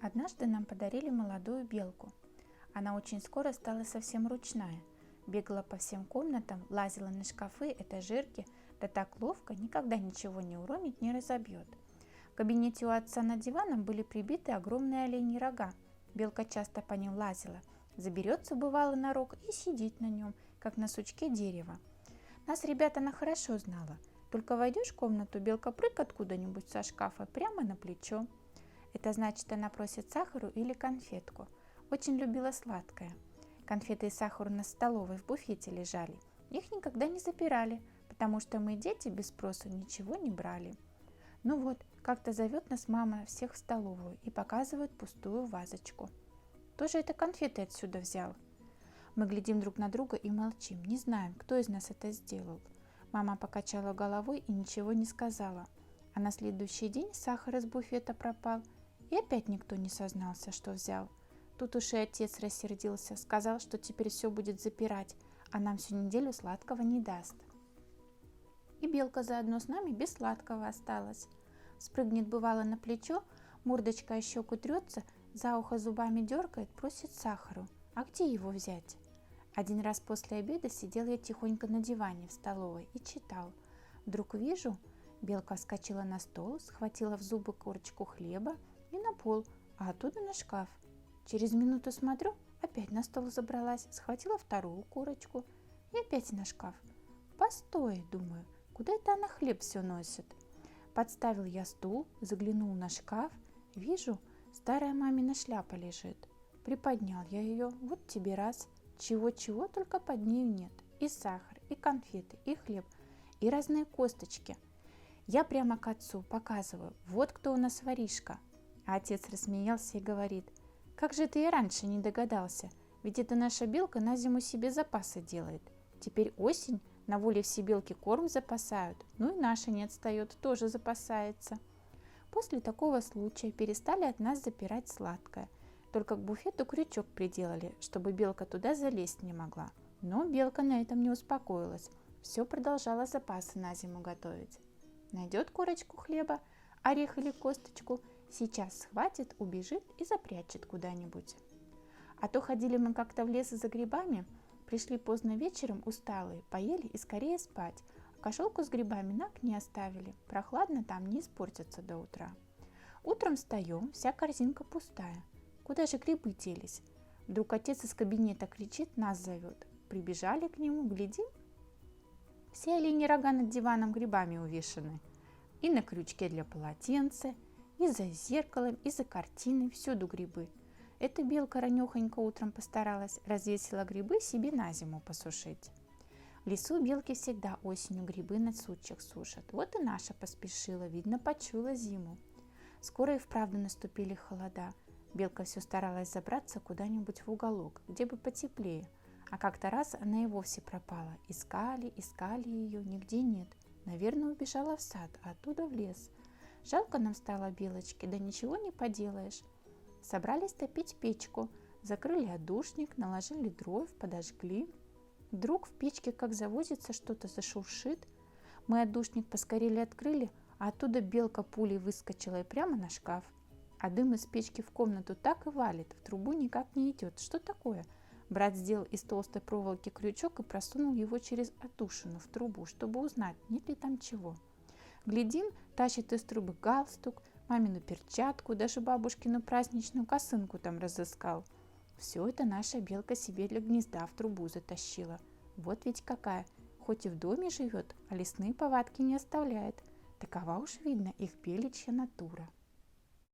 Однажды нам подарили молодую белку. Она очень скоро стала совсем ручная. Бегала по всем комнатам, лазила на шкафы, этажерки, да так ловко, никогда ничего не уронит, не разобьет. В кабинете у отца над диваном были прибиты огромные оленьи рога. Белка часто по ним лазила, заберется бывало на рог и сидит на нем, как на сучке дерева. Нас, ребята, она хорошо знала. Только войдешь в комнату, белка прыг откуда-нибудь со шкафа прямо на плечо. Это значит, она просит сахару или конфетку. Очень любила сладкое. Конфеты и сахар на столовой в буфете лежали. Их никогда не запирали, потому что мы, дети, без спросу ничего не брали. Ну вот, как-то зовет нас мама всех в столовую и показывает пустую вазочку. Кто же это конфеты отсюда взял? Мы глядим друг на друга и молчим, не знаем, кто из нас это сделал. Мама покачала головой и ничего не сказала. А на следующий день сахар из буфета пропал, и опять никто не сознался, что взял. Тут уж и отец рассердился, сказал, что теперь все будет запирать, а нам всю неделю сладкого не даст. И белка заодно с нами без сладкого осталась. Спрыгнет бывало на плечо, мордочка о щеку трется, за ухо зубами дергает, просит сахару. А где его взять? Один раз после обеда сидел я тихонько на диване в столовой и читал. Вдруг вижу, белка вскочила на стол, схватила в зубы корочку хлеба и на пол, а оттуда на шкаф. Через минуту смотрю, опять на стол забралась, схватила вторую корочку и опять на шкаф. Постой, думаю, куда это она хлеб все носит? Подставил я стул, заглянул на шкаф, вижу, старая мамина шляпа лежит. Приподнял я ее, вот тебе раз. Чего-чего только под нею нет. И сахар, и конфеты, и хлеб, и разные косточки. Я прямо к отцу показываю, вот кто у нас воришка. А отец рассмеялся и говорит: как же ты и раньше не догадался, ведь это наша белка на зиму себе запасы делает. Теперь осень, на воле все белки корм запасают, ну и наша не отстает, тоже запасается. После такого случая перестали от нас запирать сладкое. Только к буфету крючок приделали, чтобы белка туда залезть не могла. Но белка на этом не успокоилась, все продолжала запасы на зиму готовить. Найдет корочку хлеба, орех или косточку, сейчас схватит, убежит и запрячет куда-нибудь. А то ходили мы как-то в лес за грибами, пришли поздно вечером, усталые, поели и скорее спать. Кошелку с грибами на окне оставили, прохладно там, не испортится до утра. Утром встаем, вся корзинка пустая. Куда же грибы делись? Вдруг отец из кабинета кричит, нас зовет. Прибежали к нему, глядим. Все оленьи рога над диваном грибами увешаны. И на крючке для полотенца, и за зеркалом, и за картиной, всюду грибы. Эта белка ранехонько утром постаралась, развесила грибы себе на зиму посушить. В лесу белки всегда осенью грибы на сучьях сушат. Вот и наша поспешила, видно, почуяла зиму. Скоро и вправду наступили холода. Белка все старалась забраться куда-нибудь в уголок, где бы потеплее. А как-то раз она и вовсе пропала. Искали ее, нигде нет. Наверное, убежала в сад, а оттуда в лес. Жалко нам стало белочки, да ничего не поделаешь. Собрались топить печку, закрыли отдушник, наложили дров, подожгли. Вдруг в печке как завозится, что-то зашуршит. Мы отдушник поскорее открыли, а оттуда белка пулей выскочила и прямо на шкаф. А дым из печки в комнату так и валит, в трубу никак не идет. Что такое? Брат сделал из толстой проволоки крючок и просунул его через отдушину в трубу, чтобы узнать, нет ли там чего. Глядим, тащит из трубы галстук, мамину перчатку, даже бабушкину праздничную косынку там разыскал. Все это наша белка себе для гнезда в трубу затащила. Вот ведь какая, хоть и в доме живет, а лесные повадки не оставляет. Такова уж видно их беличья натура.